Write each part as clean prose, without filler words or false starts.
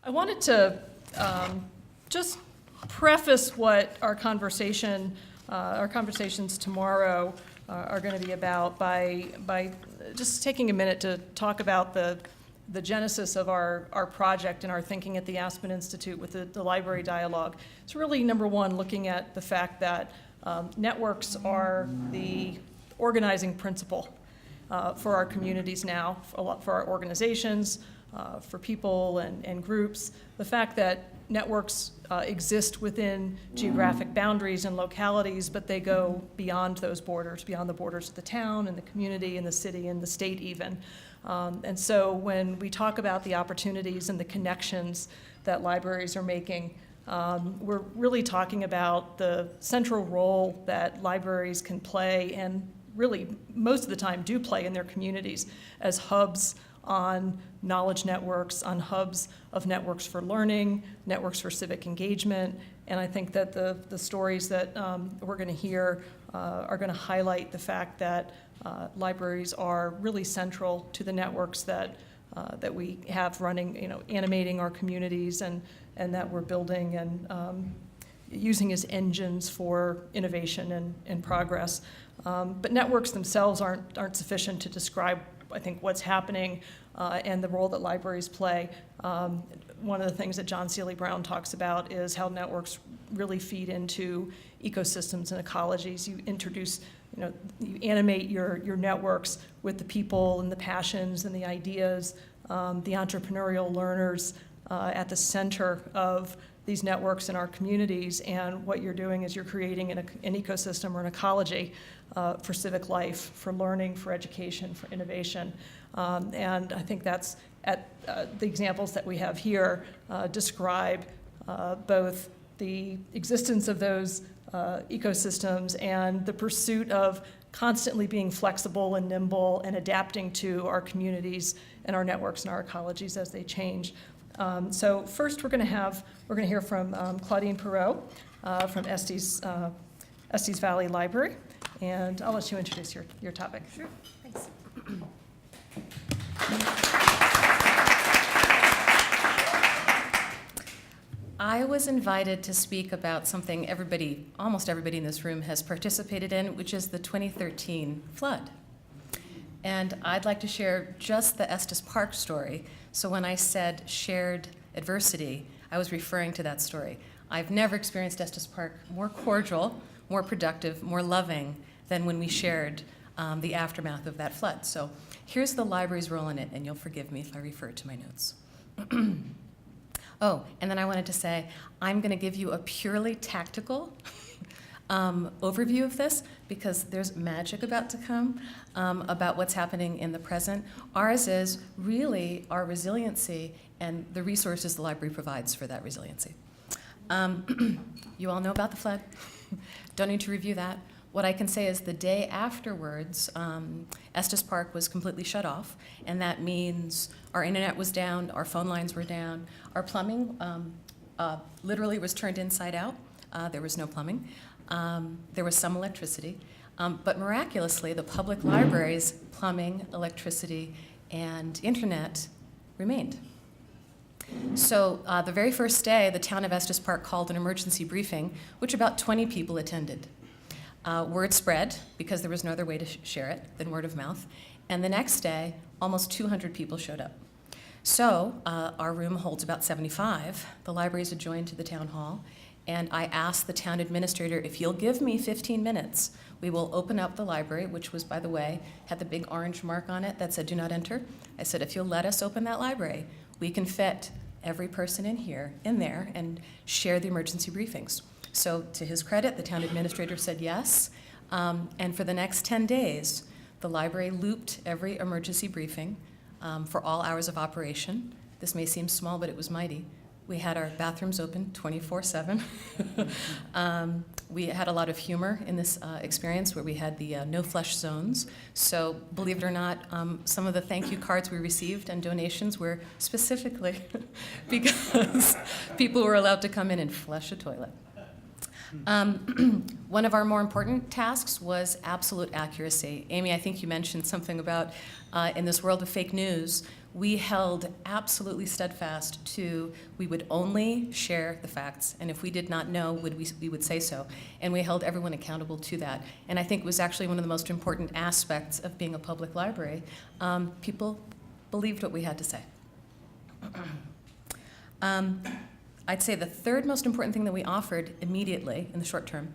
I wanted to just preface what our conversations tomorrow are going to be about by just taking a minute to talk about the genesis of our project and our thinking at the Aspen Institute with the Library Dialogue. It's really, number one, looking at the fact that networks are the organizing principle for our communities now, for our organizations, for people and groups. The fact that networks exist within geographic boundaries and localities, but they go beyond those borders, beyond the borders of the town and the community and the city and the state even. And so when we talk about the opportunities and the connections that libraries are making, we're really talking about the central role that libraries can play, and really most of the time do play in their communities as hubs on knowledge networks, on hubs of networks for learning, networks for civic engagement. And I think that the stories that we're going to hear are going to highlight the fact that libraries are really central to the networks that we have running, animating our communities and that we're building and using as engines for innovation and progress. But networks themselves aren't sufficient to describe, I think, what's happening and the role that libraries play. One of the things that John Seely Brown talks about is how networks really feed into ecosystems and ecologies. You introduce, you animate your networks with the people and the passions and the ideas, the entrepreneurial learners at the center of these networks in our communities, and what you're doing is you're creating an ecosystem or an ecology for civic life, for learning, for education, for innovation. And I think that's the examples that we have here describe both the existence of those ecosystems and the pursuit of constantly being flexible and nimble and adapting to our communities and our networks and our ecologies as they change. So first we're going to hear from Claudine Perrault from Estes Valley Library, and I'll let you introduce your topic. Sure, thanks. I was invited to speak about something almost everybody in this room has participated in, which is the 2013 flood. And I'd like to share just the Estes Park story. So when I said shared adversity, I was referring to that story. I've never experienced Estes Park more cordial, more productive, more loving than when we shared the aftermath of that flood. So here's the library's role in it, and you'll forgive me if I refer to my notes. Oh, and then I wanted to say, I'm going to give you a purely tactical overview of this, because there's magic about to come about what's happening in the present. Ours is really our resiliency and the resources the library provides for that resiliency. You all know about the flood. Don't need to review that. What I can say is the day afterwards, Estes Park was completely shut off, and that means our internet was down, our phone lines were down, our plumbing literally was turned inside out. There was no plumbing. There was some electricity, but miraculously, the public library's plumbing, electricity, and internet remained. So the very first day, the town of Estes Park called an emergency briefing, which about 20 people attended. Word spread, because there was no other way to share it than word of mouth, and the next day, almost 200 people showed up. So our room holds about 75. The library is adjoined to the town hall, and I asked the town administrator, if you'll give me 15 minutes, we will open up the library, which was, by the way, had the big orange mark on it that said, do not enter. I said, if you'll let us open that library, we can fit every person in there, and share the emergency briefings. So to his credit, the town administrator said yes, and for the next 10 days, the library looped every emergency briefing for all hours of operation. This may seem small, but it was mighty. We had our bathrooms open 24/7. We had a lot of humor in this experience where we had the no flush zones. So believe it or not, some of the thank you cards we received and donations were specifically because people were allowed to come in and flush a toilet. One of our more important tasks was absolute accuracy. Amy, I think you mentioned something about in this world of fake news, we held absolutely steadfast to we would only share the facts, and if we did not know, we would say so. And we held everyone accountable to that. And I think it was actually one of the most important aspects of being a public library. People believed what we had to say. I'd say the third most important thing that we offered immediately in the short term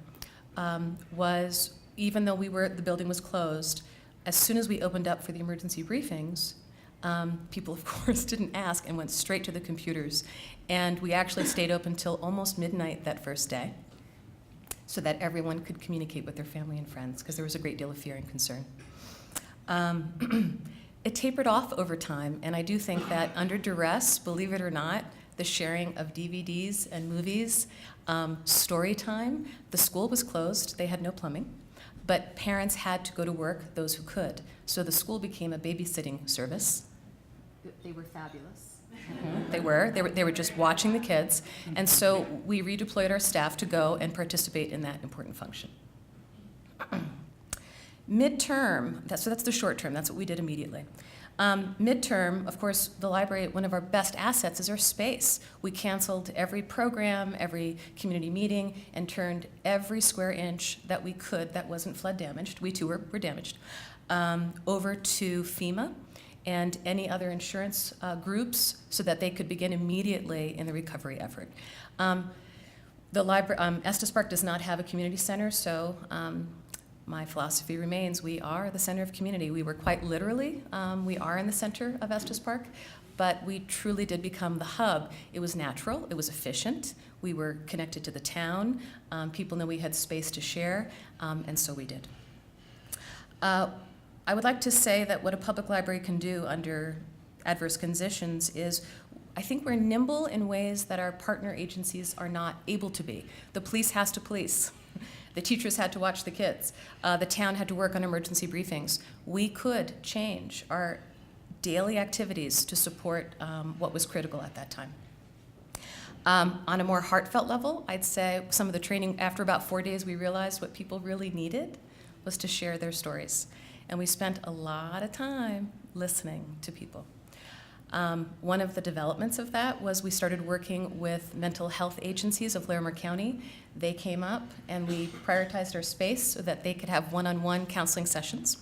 was, even though the building was closed, as soon as we opened up for the emergency briefings, people, of course, didn't ask and went straight to the computers. And we actually stayed open till almost midnight that first day so that everyone could communicate with their family and friends, because there was a great deal of fear and concern. It tapered off over time, and I do think that under duress, believe it or not, the sharing of DVDs and movies, story time, the school was closed, they had no plumbing, but parents had to go to work, those who could. So the school became a babysitting service. They were fabulous. They were just watching the kids, and so we redeployed our staff to go and participate in that important function. Midterm, so that's the short term, that's what we did immediately. Midterm, of course, the library, one of our best assets is our space. We canceled every program, every community meeting, and turned every square inch that we could that wasn't flood damaged, we too were damaged, over to FEMA and any other insurance groups so that they could begin immediately in the recovery effort. The library, Estes Park does not have a community center, so my philosophy remains, we are the center of community. We were quite literally, we are in the center of Estes Park, but we truly did become the hub. It was natural, it was efficient, we were connected to the town, people knew we had space to share, and so we did. I would like to say that what a public library can do under adverse conditions is, I think we're nimble in ways that our partner agencies are not able to be. The police has to police. The teachers had to watch the kids. The town had to work on emergency briefings. We could change our daily activities to support what was critical at that time. On a more heartfelt level, I'd say some of the training, after about 4 days, we realized what people really needed was to share their stories. And we spent a lot of time listening to people. One of the developments of that was we started working with mental health agencies of Larimer County. They came up and we prioritized our space so that they could have one-on-one counseling sessions.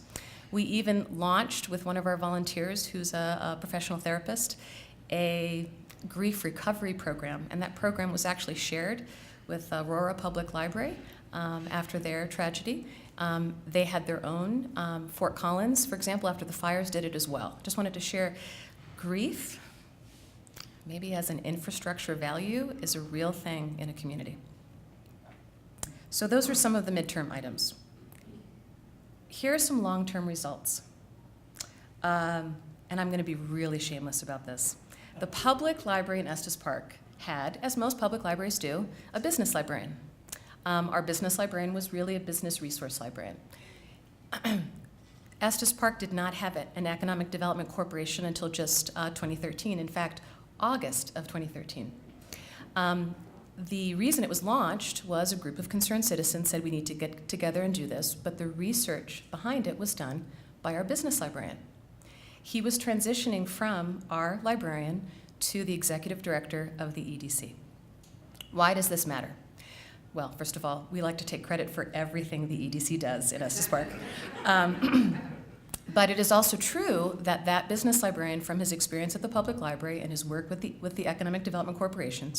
We even launched with one of our volunteers, who's a professional therapist, a grief recovery program, and that program was actually shared with Aurora Public Library after their tragedy. They had their own. Fort Collins, for example, after the fires, did it as well. Just wanted to share. Grief, maybe as an infrastructure value, is a real thing in a community. So those are some of the midterm items. Here are some long-term results. And I'm going to be really shameless about this. The public library in Estes Park had, as most public libraries do, a business librarian. Our business librarian was really a business resource librarian. Estes Park did not have an economic development corporation until just 2013. In fact, August of 2013. The reason it was launched was a group of concerned citizens said we need to get together and do this, but the research behind it was done by our business librarian. He was transitioning from our librarian to the executive director of the EDC. Why does this matter? Well, first of all, we like to take credit for everything the EDC does at Estes Park. But it is also true that that business librarian, from his experience at the public library and his work with the Economic Development Corporation,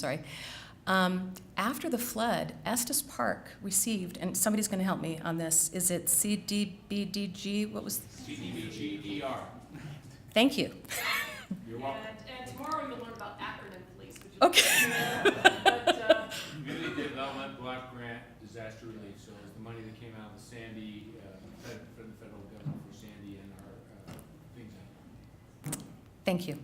after the flood, Estes Park received, and somebody's going to help me on this, is it CDBDG? What was? CDBG-ER. Thank you. You're welcome. And tomorrow you'll learn about acronym police. Okay. Community Development Block Grant Disaster Relief. So it's the money that came out of the Sandy, from the federal government for Sandy and our things. Thank you.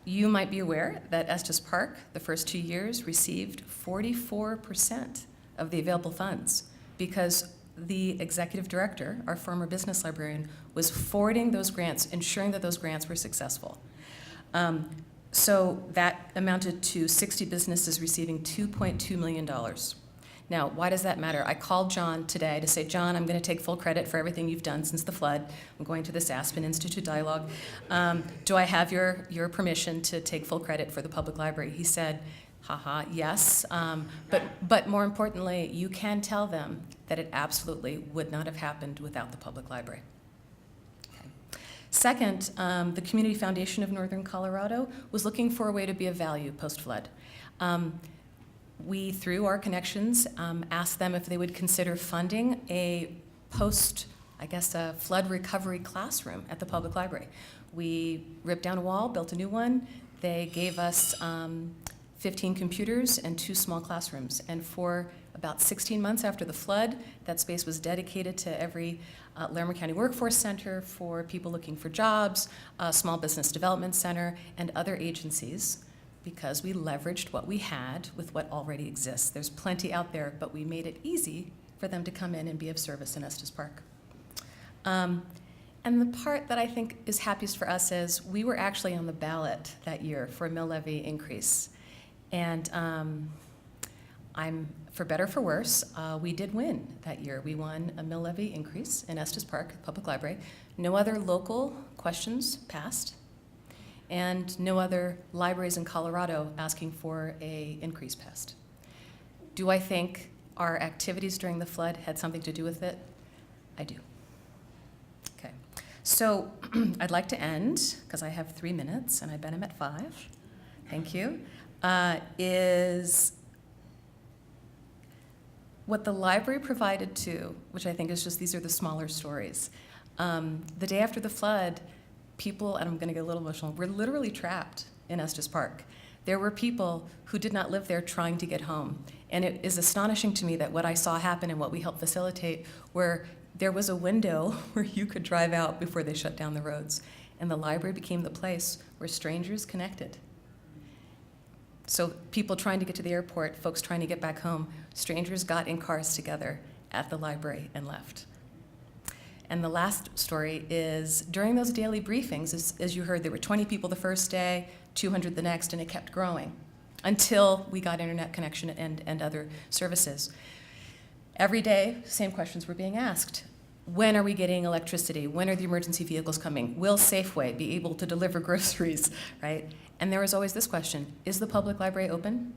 You might be aware that Estes Park, the first 2 years, received 44% of the available funds because the executive director, our former business librarian, was forwarding those grants, ensuring that those grants were successful. So that amounted to 60 businesses receiving $2.2 million. Now, why does that matter? I called John today to say, John, I'm going to take full credit for everything you've done since the flood. I'm going to this Aspen Institute Dialogue. Do I have your permission to take full credit for the public library? He said, haha, yes. But more importantly, you can tell them that it absolutely would not have happened without the public library. Okay. Second, the Community Foundation of Northern Colorado was looking for a way to be of value post-flood. We, through our connections, asked them if they would consider funding a a flood recovery classroom at the public library. We ripped down a wall, built a new one. They gave us 15 computers and 2 small classrooms. And for about 16 months after the flood, that space was dedicated to every Larimer County Workforce Center, for people looking for jobs, Small Business Development Center, and other agencies, because we leveraged what we had with what already exists. There's plenty out there, but we made it easy for them to come in and be of service in Estes Park. And the part that I think is happiest for us is we were actually on the ballot that year for a mill levy increase. And for better or for worse, we did win that year. We won a mill levy increase in Estes Park Public Library. No other local questions passed, and no other libraries in Colorado asking for an increase passed. Do I think our activities during the flood had something to do with it? I do. Okay. So I'd like to end, because I have 3 minutes, and I bet I'm at 5. Thank you. Is what the library provided to, which I think is just, these are the smaller stories. The day after the flood, people, and I'm going to get a little emotional, were literally trapped in Estes Park. There were people who did not live there trying to get home. And it is astonishing to me that what I saw happen and what we helped facilitate, where there was a window where you could drive out before they shut down the roads. And the library became the place where strangers connected. So people trying to get to the airport, folks trying to get back home, strangers got in cars together at the library and left. And the last story is, during those daily briefings, as you heard, there were 20 people the first day, 200 the next, and it kept growing until we got internet connection and other services. Every day, same questions were being asked. When are we getting electricity? When are the emergency vehicles coming? Will Safeway be able to deliver groceries, right? And there was always this question, is the public library open?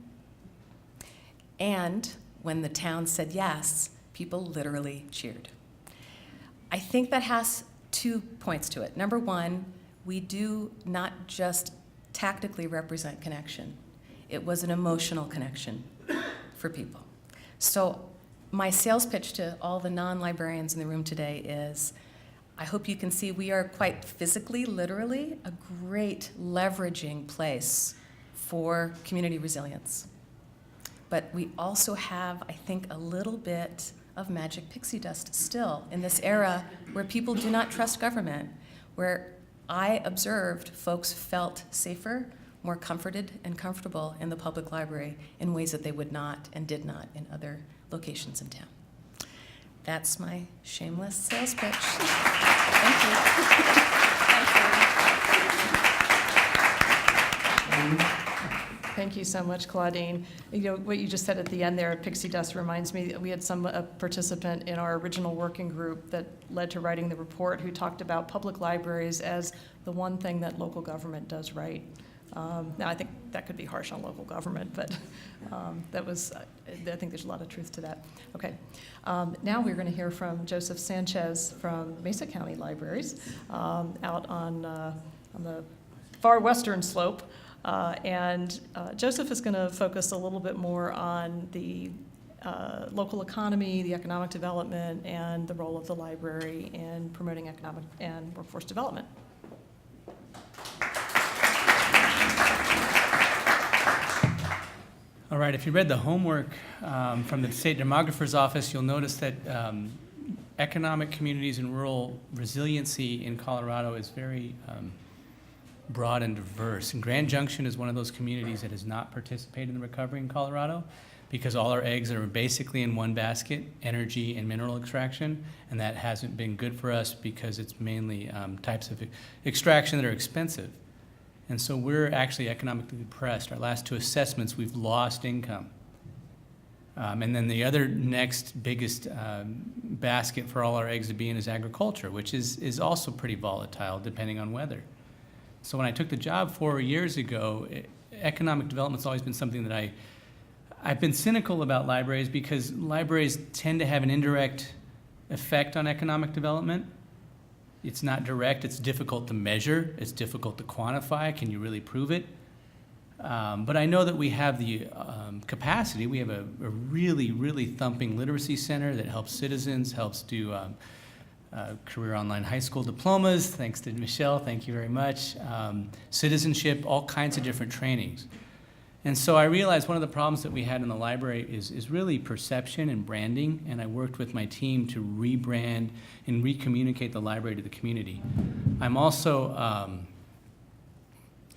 And when the town said yes, people literally cheered. I think that has 2 points to it. Number one, we do not just tactically represent connection. It was an emotional connection for people. So my sales pitch to all the non-librarians in the room today is, I hope you can see we are quite physically, literally, a great leveraging place for community resilience. But we also have, I think, a little bit of magic pixie dust still in this era where people do not trust government, where I observed folks felt safer, more comforted and comfortable in the public library in ways that they would not and did not in other locations in town. That's my shameless sales pitch. Thank you. Thank you so much, Claudine. You know, what you just said at the end there, pixie dust, reminds me that we had a participant in our original working group that led to writing the report who talked about public libraries as the one thing that local government does right. Now, I think that could be harsh on local government, but I think there's a lot of truth to that. Okay. Now we're going to hear from Joseph Sanchez from Mesa County Libraries out on the far western slope. Joseph is going to focus a little bit more on the local economy, the economic development, and the role of the library in promoting economic and workforce development. All right, if you read the homework from the State Demographer's Office, you'll notice that economic communities and rural resiliency in Colorado is very broad and diverse. And Grand Junction is one of those communities that has not participated in the recovery in Colorado because all our eggs are basically in one basket, energy and mineral extraction, and that hasn't been good for us because it's mainly types of extraction that are expensive. And so we're actually economically depressed. Our last 2 assessments, we've lost income. And then the other next biggest basket for all our eggs to be in is agriculture, which is also pretty volatile depending on weather. So when I took the job 4 years ago, economic development's always been something that I've been cynical about libraries, because libraries tend to have an indirect effect on economic development. It's not direct, it's difficult to measure, it's difficult to quantify. Can you really prove it? But I know that we have the capacity. We have a really, really thumping literacy center that helps citizens, helps do career online high school diplomas, thanks to Michelle, thank you very much. Citizenship, all kinds of different trainings. And so I realized one of the problems that we had in the library is really perception and branding, and I worked with my team to rebrand and recommunicate the library to the community. I'm also,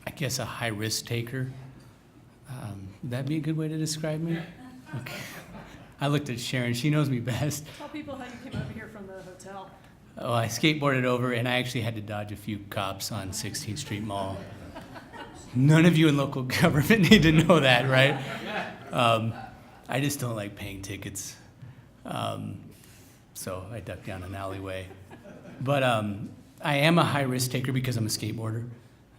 I guess, a high-risk taker. Would that be a good way to describe me? Okay. I looked at Sharon, she knows me best. Tell people how you came over here from the hotel. Oh, I skateboarded over, and I actually had to dodge a few cops on 16th Street Mall. None of you in local government need to know that, right? I just don't like paying tickets. So I ducked down an alleyway. But I am a high-risk taker because I'm a skateboarder.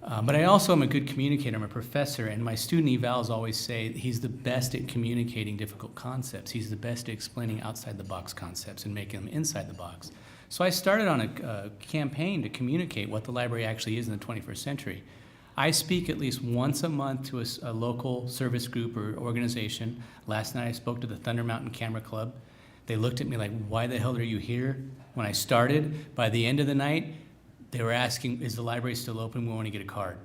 But I also am a good communicator. I'm a professor, and my student evals always say he's the best at communicating difficult concepts. He's the best at explaining outside-the-box concepts and making them inside the box. So I started on a campaign to communicate what the library actually is in the 21st century. I speak at least once a month to a local service group or organization. Last night I spoke to the Thunder Mountain Camera Club. They looked at me like, why the hell are you here? When I started, by the end of the night, they were asking, is the library still open? We want to get a card.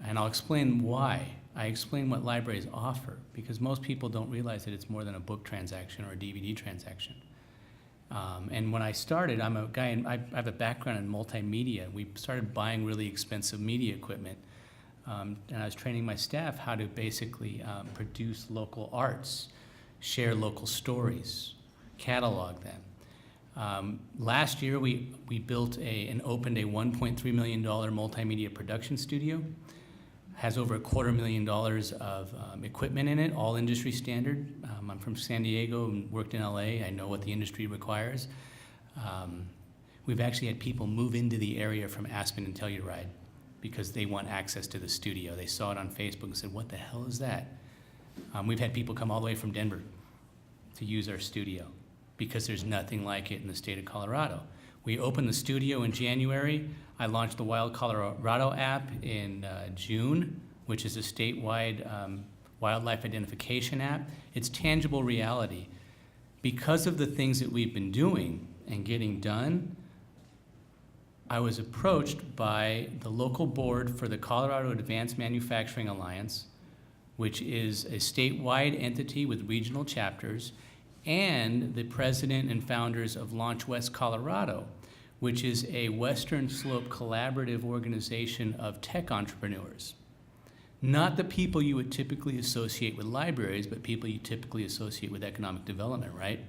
And I'll explain why. I explain what libraries offer, because most people don't realize that it's more than a book transaction or a DVD transaction. And when I started, I'm a guy, and I have a background in multimedia. We started buying really expensive media equipment. And I was training my staff how to basically produce local arts, share local stories, catalog them. Last year, we built and opened a $1.3 million multimedia production studio. Has over $250,000 of equipment in it, all industry standard. I'm from San Diego and worked in LA. I know what the industry requires. We've actually had people move into the area from Aspen and Telluride because they want access to the studio. They saw it on Facebook and said, what the hell is that? We've had people come all the way from Denver to use our studio because there's nothing like it in the state of Colorado. We opened the studio in January. I launched the Wild Colorado app in June, which is a statewide wildlife identification app. It's tangible reality. Because of the things that we've been doing and getting done, I was approached by the local board for the Colorado Advanced Manufacturing Alliance, which is a statewide entity with regional chapters, and the president and founders of Launch West Colorado, which is a Western Slope collaborative organization of tech entrepreneurs. Not the people you would typically associate with libraries, but people you typically associate with economic development, right?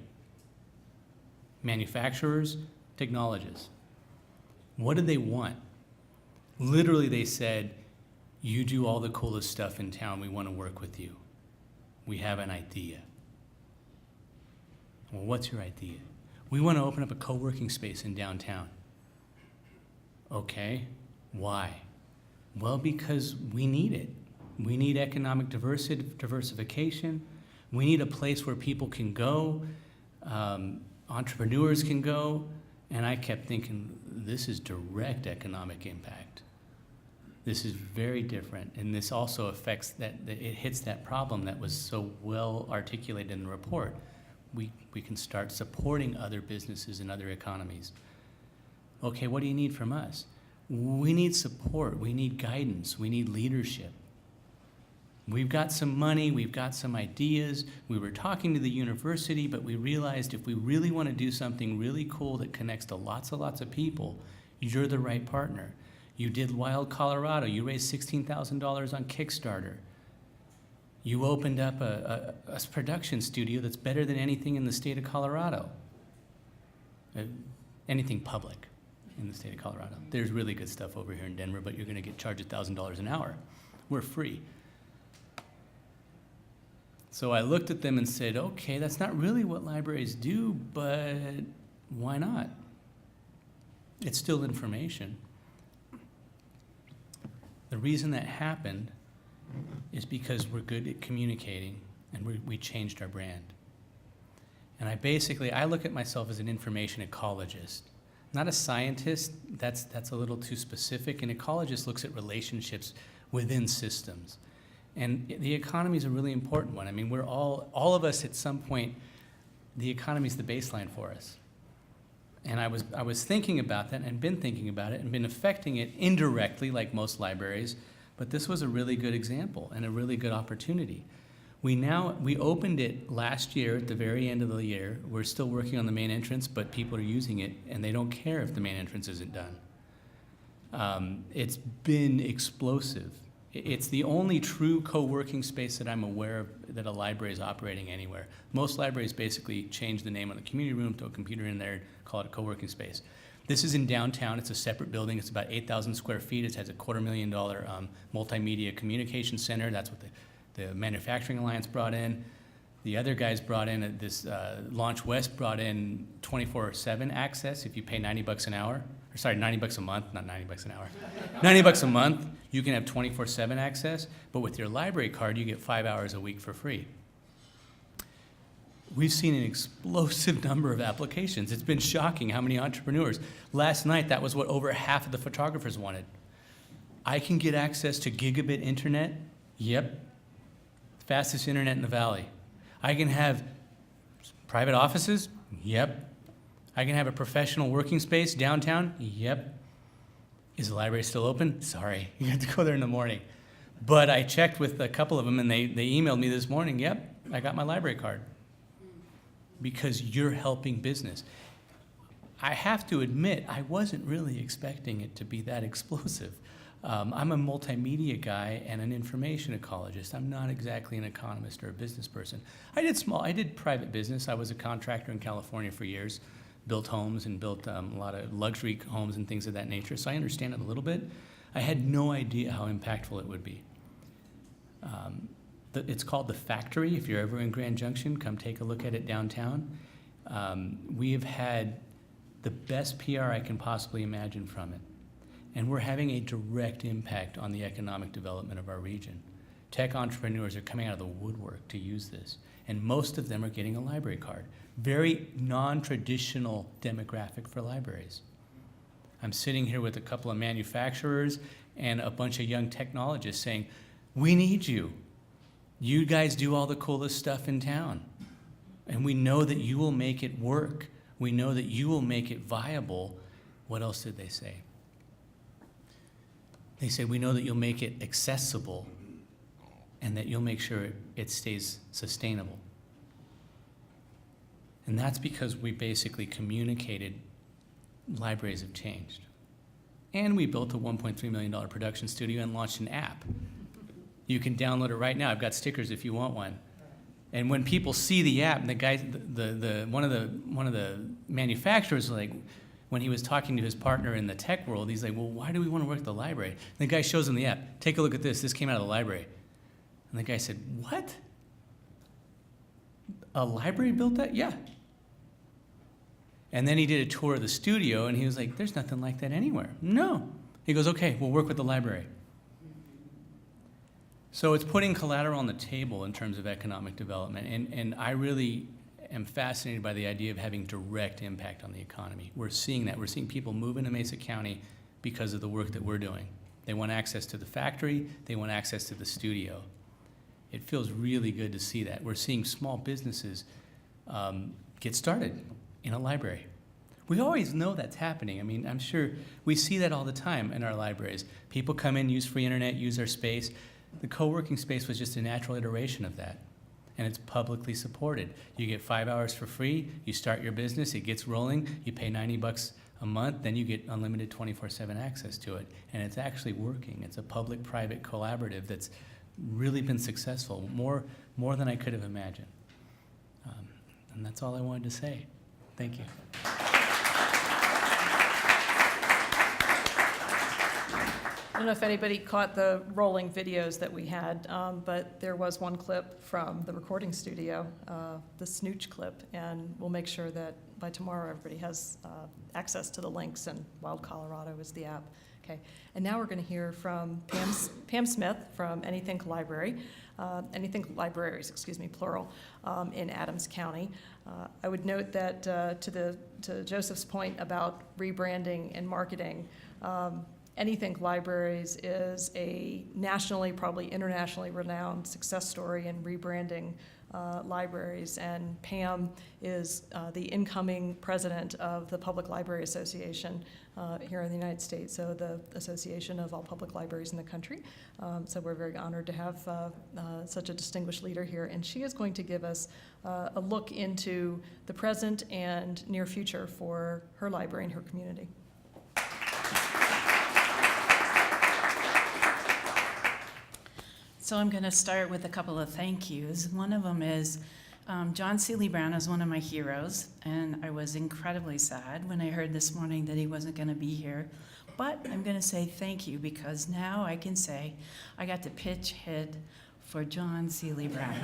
Manufacturers, technologists. What did they want? Literally, they said, you do all the coolest stuff in town, we want to work with you. We have an idea. Well, what's your idea? We want to open up a co-working space in downtown. Okay, why? Well, because we need it. We need economic diversification. We need a place where people can go, entrepreneurs can go, and I kept thinking, this is direct economic impact. This is very different, and this also affects that, it hits that problem that was so well articulated in the report. We can start supporting other businesses and other economies. Okay, what do you need from us? We need support, we need guidance, we need leadership. We've got some money, we've got some ideas. We were talking to the university, but we realized if we really want to do something really cool that connects to lots and lots of people, you're the right partner. You did Wild Colorado, you raised $16,000 on Kickstarter. You opened up a production studio that's better than anything in the state of Colorado. Anything public in the state of Colorado. There's really good stuff over here in Denver, but you're going to get charged $1,000 an hour. We're free. So I looked at them and said, okay, that's not really what libraries do, but why not? It's still information. The reason that happened is because we're good at communicating, and we changed our brand. And I look at myself as an information ecologist. Not a scientist, that's a little too specific. An ecologist looks at relationships within systems. And the economy is a really important one. I mean, we're all of us at some point, the economy is the baseline for us. And I was thinking about that, and been thinking about it, and been affecting it indirectly, like most libraries, but this was a really good example and a really good opportunity. We opened it last year at the very end of the year. We're still working on the main entrance, but people are using it, and they don't care if the main entrance isn't done. It's been explosive. It's the only true co-working space that I'm aware of that a library is operating anywhere. Most libraries basically change the name on the community room, throw a computer in there, call it a co-working space. This is in downtown. It's a separate building. It's about 8,000 square feet. It has a $250,000 multimedia communication center. That's what the Manufacturing Alliance brought in. The other guys brought in, Launch West brought in 24/7 access if you pay $90 an hour. Or sorry, $90 a month, not $90 an hour. $90 a month, you can have 24/7 access, but with your library card, you get 5 hours a week for free. We've seen an explosive number of applications. It's been shocking how many entrepreneurs. Last night, that was what over half of the photographers wanted. I can get access to gigabit internet? Yep. Fastest internet in the valley. I can have private offices? Yep. I can have a professional working space downtown? Yep. Is the library still open? Sorry, you have to go there in the morning. But I checked with a couple of them, and they emailed me this morning, yep, I got my library card. Because you're helping business. I have to admit, I wasn't really expecting it to be that explosive. I'm a multimedia guy and an information ecologist. I'm not exactly an economist or a business person. I did private business. I was a contractor in California for years, built homes and built a lot of luxury homes and things of that nature, so I understand it a little bit. I had no idea how impactful it would be. It's called The Factory. If you're ever in Grand Junction, come take a look at it downtown. We have had the best PR I can possibly imagine from it. And we're having a direct impact on the economic development of our region. Tech entrepreneurs are coming out of the woodwork to use this, and most of them are getting a library card. Very non-traditional demographic for libraries. I'm sitting here with a couple of manufacturers and a bunch of young technologists saying, we need you. You guys do all the coolest stuff in town. And we know that you will make it work. We know that you will make it viable. What else did they say? They said, we know that you'll make it accessible and that you'll make sure it stays sustainable. And that's because we basically communicated libraries have changed. And we built a $1.3 million production studio and launched an app. You can download it right now. I've got stickers if you want one. And when people see the app, and the guy, one of the manufacturers, like, when he was talking to his partner in the tech world, he's like, well, why do we want to work at the library? And the guy shows him the app. Take a look at this. This came out of the library. And the guy said, what? A library built that? Yeah. And then he did a tour of the studio, and he was like, there's nothing like that anywhere. No. He goes, okay, we'll work with the library. So it's putting collateral on the table in terms of economic development, and I really am fascinated by the idea of having direct impact on the economy. We're seeing that. We're seeing people move into Mesa County because of the work that we're doing. They want access to the factory. They want access to the studio. It feels really good to see that. We're seeing small businesses get started in a library. We always know that's happening. I mean, I'm sure we see that all the time in our libraries. People come in, use free internet, use our space. The co-working space was just a natural iteration of that. And it's publicly supported. You get 5 hours for free, you start your business, it gets rolling, you pay $90 a month, then you get unlimited 24/7 access to it. And it's actually working. It's a public-private collaborative that's really been successful, more than I could have imagined. And that's all I wanted to say. Thank you. don't know if anybody caught the rolling videos that we had, but there was one clip from the recording studio, the Snooch clip, and we'll make sure that by tomorrow everybody has access to the links, and Wild Colorado is the app. Okay, and now we're going to hear from Pam Smith from Anythink Anythink Libraries, excuse me, plural, in Adams County. I would note that to Joseph's point about rebranding and marketing, Anythink Libraries is a nationally, probably internationally renowned success story in rebranding libraries, and Pam is the incoming president of the Public Library Association here in the United States, so the association of all public libraries in the country. So we're very honored to have such a distinguished leader here, and she is going to give us a look into the present and near future for her library and her community. So I'm going to start with a couple of thank yous. One of them is John Seeley Brown is one of my heroes, and I was incredibly sad when I heard this morning that he wasn't going to be here. But I'm going to say thank you, because now I can say I got to pitch hit for John Seeley Brown.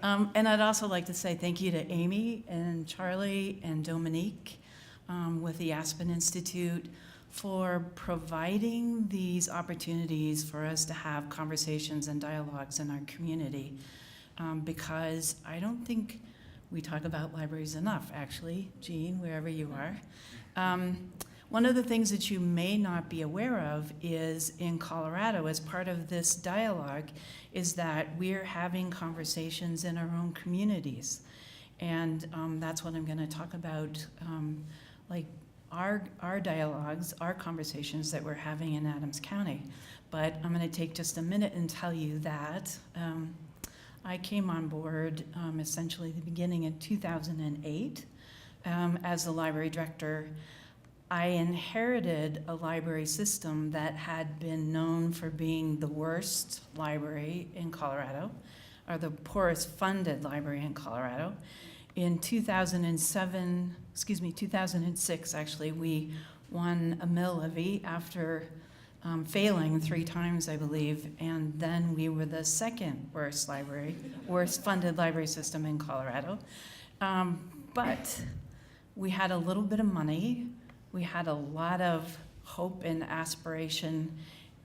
And I'd also like to say thank you to Amy and Charlie and Dominique with the Aspen Institute for providing these opportunities for us to have conversations and dialogues in our community, because I don't think we talk about libraries enough, actually, Jean, wherever you are. One of the things that you may not be aware of is in Colorado, as part of this dialogue, is that we're having conversations in our own communities. And that's what I'm going to talk about, like our dialogues, our conversations that we're having in Adams County. But I'm going to take just a minute and tell you that I came on board essentially the beginning in 2008 as the library director. I inherited a library system that had been known for being the worst library in Colorado, or the poorest funded library in Colorado. In 2006, actually, we won a mill levy after failing 3 times, I believe, and then we were the second worst funded library system in Colorado. But we had a little bit of money, we had a lot of hope and aspiration,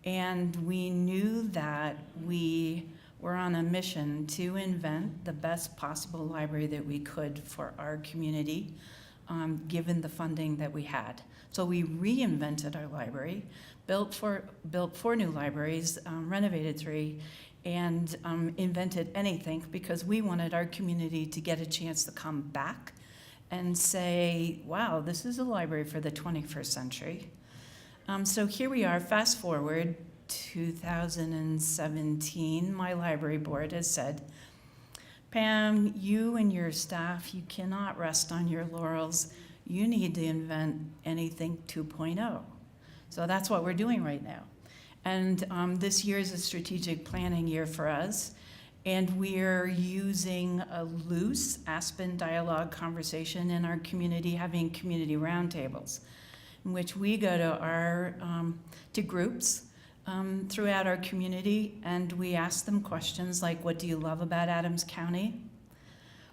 and we knew that we were on a mission to invent the best possible library that we could for our community, given the funding that we had. So we reinvented our library, built 4 new libraries, renovated 3, and invented Anythink, because we wanted our community to get a chance to come back and say, wow, this is a library for the 21st century. So here we are, fast forward, 2017, my library board has said, Pam, you and your staff, you cannot rest on your laurels. You need to invent Anythink 2.0. So that's what we're doing right now. And this year is a strategic planning year for us. And we're using a loose Aspen dialogue conversation in our community, having community roundtables, in which we go to groups throughout our community, and we ask them questions like, what do you love about Adams County?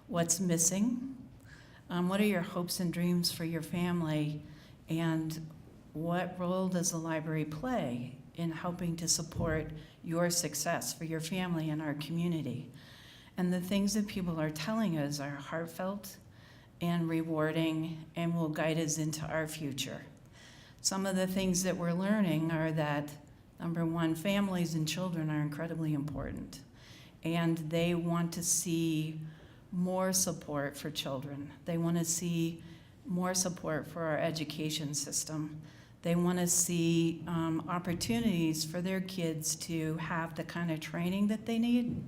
What's missing? What are your hopes and dreams for your family? And what role does the library play in helping to support your success for your family and our community? And the things that people are telling us are heartfelt and rewarding and will guide us into our future. Some of the things that we're learning are that, number one, families and children are incredibly important, and they want to see more support for children. They want to see more support for our education system. They want to see opportunities for their kids to have the kind of training that they need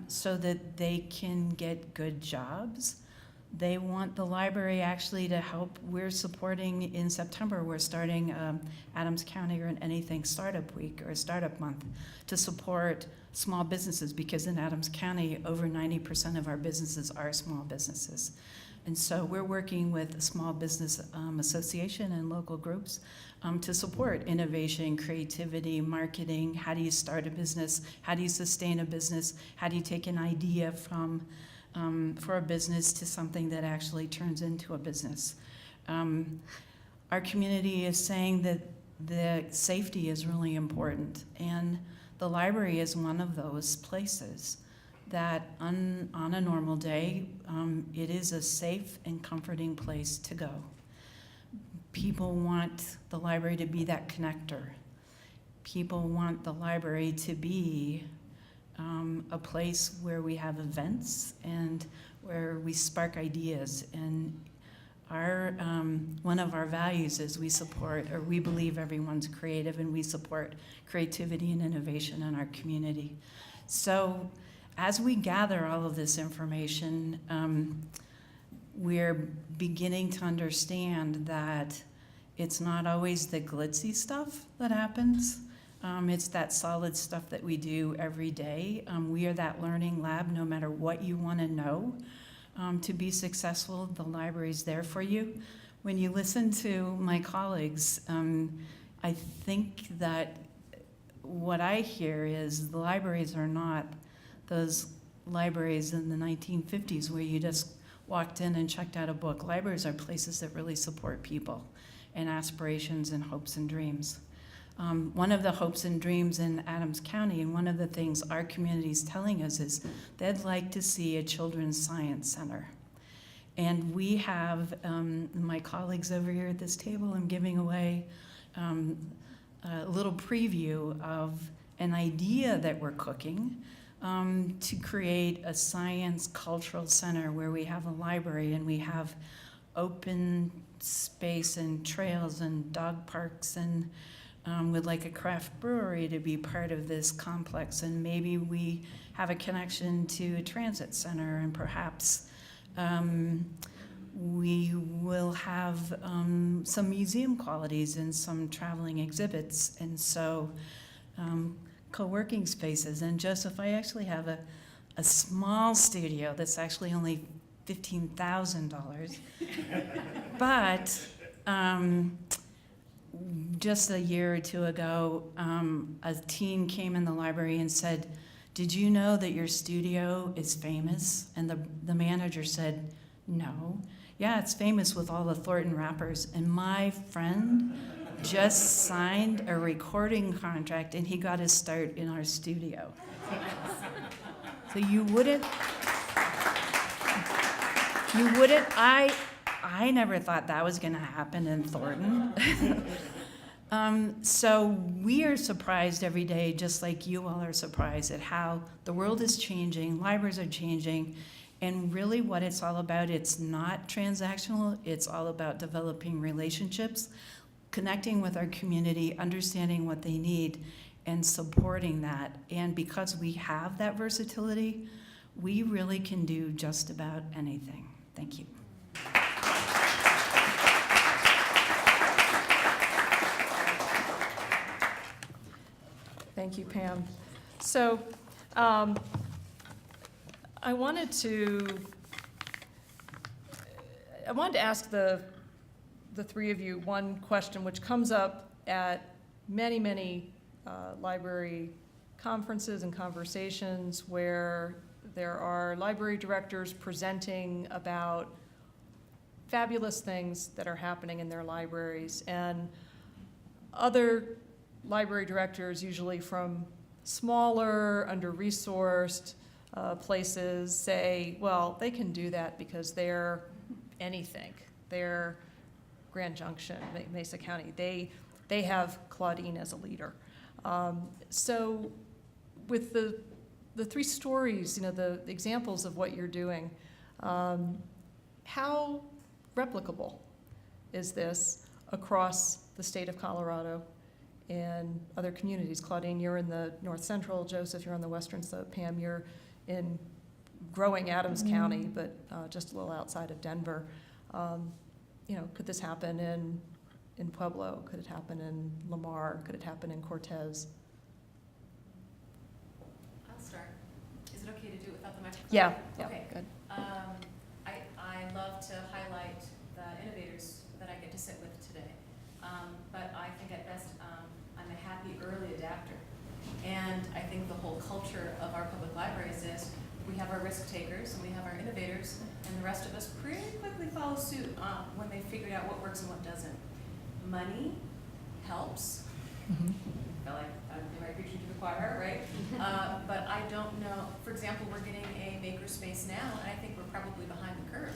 so that they can get good jobs. They want the library actually to help. We're supporting, in September, we're starting Adams County or an Anythink Startup Week or Startup Month to support small businesses, because in Adams County, over 90% of our businesses are small businesses. And so we're working with a small business association and local groups to support innovation, creativity, marketing. How do you start a business? How do you sustain a business? How do you take an idea from for a business to something that actually turns into a business? Our community is saying that the safety is really important, and the library is one of those places that on a normal day, it is a safe and comforting place to go. People want the library to be that connector. People want the library to be a place where we have events and where we spark ideas. And our one of our values is we believe everyone's creative, and we support creativity and innovation in our community. So as we gather all of this information, we're beginning to understand that it's not always the glitzy stuff that happens. It's that solid stuff that we do every day. We are that learning lab no matter what you want to know. To be successful, the library's there for you. When you listen to my colleagues, I think that what I hear is the libraries are not those libraries in the 1950s where you just walked in and checked out a book. Libraries are places that really support people and aspirations and hopes and dreams. One of the hopes and dreams in Adams County, and one of the things our community is telling us, is they'd like to see a children's science center. And we have, my colleagues over here at this table, I'm giving away a little preview of an idea that we're cooking to create a science cultural center where we have a library and we have open space and trails and dog parks and would like a craft brewery to be part of this complex, and maybe we have a connection to a transit center, and perhaps we will have some museum qualities and some traveling exhibits, and so co-working spaces. And Joseph, I actually have a small studio that's actually only $15,000, but just a year or two ago, a teen came in the library and said, "Did you know that your studio is famous?" And the manager said, "No." "Yeah, it's famous with all the Thornton rappers. And my friend just signed a recording contract and he got his start in our studio." So you wouldn't, I never thought that was going to happen in Thornton. So we are surprised every day, just like you all are surprised at how the world is changing, libraries are changing, and really what it's all about, it's not transactional, it's all about developing relationships, connecting with our community, understanding what they need, and supporting that. And because we have that versatility, we really can do just about anything. Thank you. Thank you, Pam. So I wanted to ask the three of you one question, which comes up at many library conferences and conversations where there are library directors presenting about fabulous things that are happening in their libraries, and other library directors, usually from smaller, under-resourced places, say, well, they can do that because they're Anythink. They're Grand Junction, Mesa County. They have Claudine as a leader. So with the three stories, the examples of what you're doing, how replicable is this across the state of Colorado and other communities? Claudine, you're in the North Central. Joseph, you're on the Western slope. Pam, you're in growing Adams County, but just a little outside of Denver. Could this happen in Pueblo? Could it happen in Lamar? Could it happen in Cortez? I'll start. Is it okay to do it without the microphone? Yeah. Okay. Good. I love to after. And I think the whole culture of our public libraries is we have our risk takers and we have our innovators, and the rest of us pretty quickly follow suit when they figured out what works and what doesn't. Money helps. I feel like I'm preaching to the choir, right? But I don't know. For example, we're getting a makerspace now, and I think we're probably behind the curve.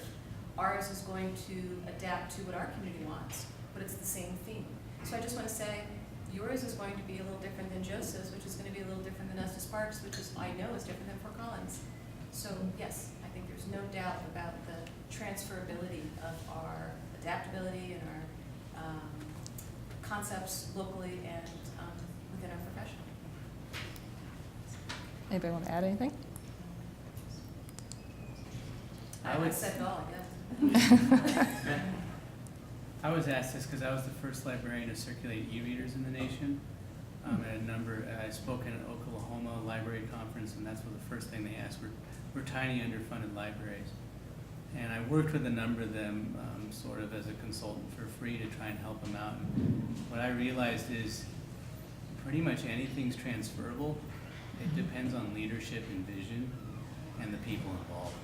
Ours is going to adapt to what our community wants, but it's the same theme. So I just want to say, yours is going to be a little different than Joseph's, which is going to be a little different than Estes Park's, which is, I know, is different than Fort Collins. So yes, I think there's no doubt about the transferability of our adaptability and our concepts locally and within our profession. Anybody want to add anything? I said it all, I guess. I was asked this because I was the first librarian to circulate e-readers in the nation. I spoke in an Oklahoma library conference, and that's what the first thing they asked. We're tiny, underfunded libraries. And I worked with a number of them sort of as a consultant for free to try and help them out. And what I realized is pretty much anything's transferable. It depends on leadership and vision and the people involved.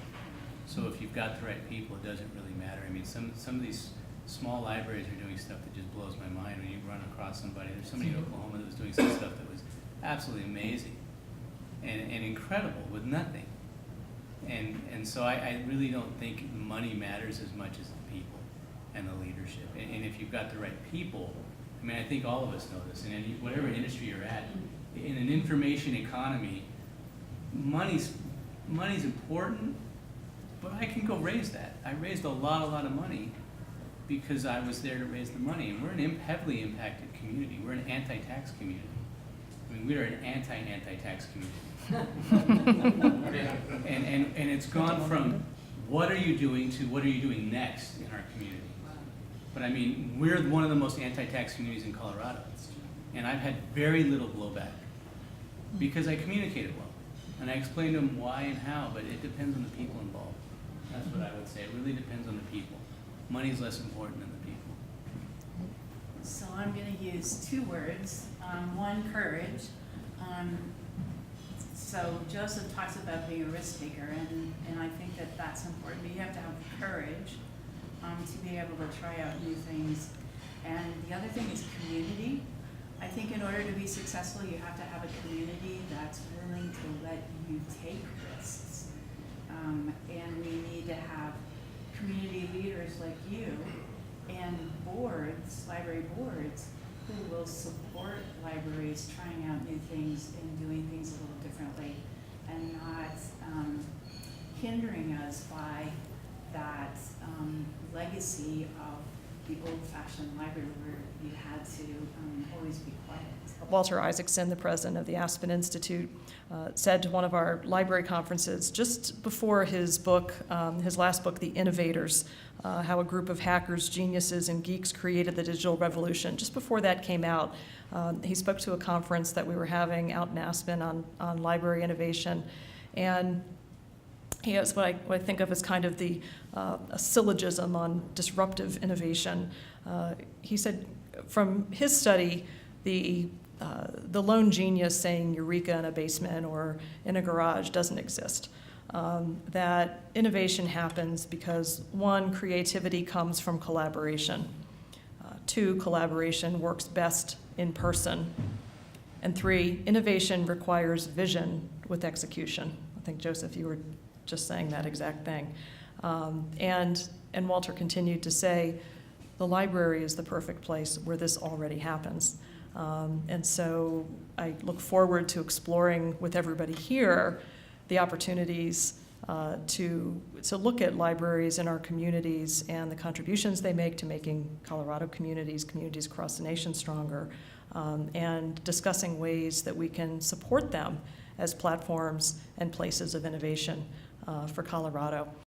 So if you've got the right people, it doesn't really matter. I mean, some of these small libraries are doing stuff that just blows my mind when you run across somebody. There's somebody in Oklahoma that was doing some stuff that was absolutely amazing and incredible with nothing. And so I really don't think money matters as much as the people and the leadership. And if you've got the right people, I mean, I think all of us know this, in whatever industry you're at, in an information economy, money's important, but I can go raise that. I raised a lot of money because I was there to raise the money. And we're an heavily impacted community. We're an anti-tax community. I mean, we're an anti-tax community. and it's gone from what are you doing to what are you doing next in our community. But I mean, we're one of the most anti-tax communities in Colorado. And I've had very little blowback because I communicated well. And I explained to them why and how, but it depends on the people involved. That's what I would say. It really depends on the people. Money's less important than the people. So I'm going to use two words. One, courage. So Joseph talks about being a risk taker, and I think that that's important. But you have to have the courage to be able to try out new things. And the other thing is community. I think in order to be successful, you have to have a community that's willing to let you take risks. And we need to have community leaders like you and boards, library boards, who will support libraries trying out new things and doing things a little differently and not hindering us by that legacy of the old-fashioned library where you had to always be quiet. Walter Isaacson, the president of the Aspen Institute, said to one of our library conferences just before his book, his last book, The Innovators, how a group of hackers, geniuses, and geeks created the digital revolution. Just before that came out, he spoke to a conference that we were having out in Aspen on library innovation. And he has what I think of as kind of a syllogism on disruptive innovation. He said from his study, the lone genius saying eureka in a basement or in a garage doesn't exist. That innovation happens because, one, creativity comes from collaboration. Two, collaboration works best in person. And three, innovation requires vision with execution. I think, Joseph, you were just saying that exact thing. And Walter continued to say, the library is the perfect place where this already happens. And so I look forward to exploring with everybody here the opportunities to look at libraries in our communities and the contributions they make to making Colorado communities across the nation stronger, and discussing ways that we can support them as platforms and places of innovation for Colorado.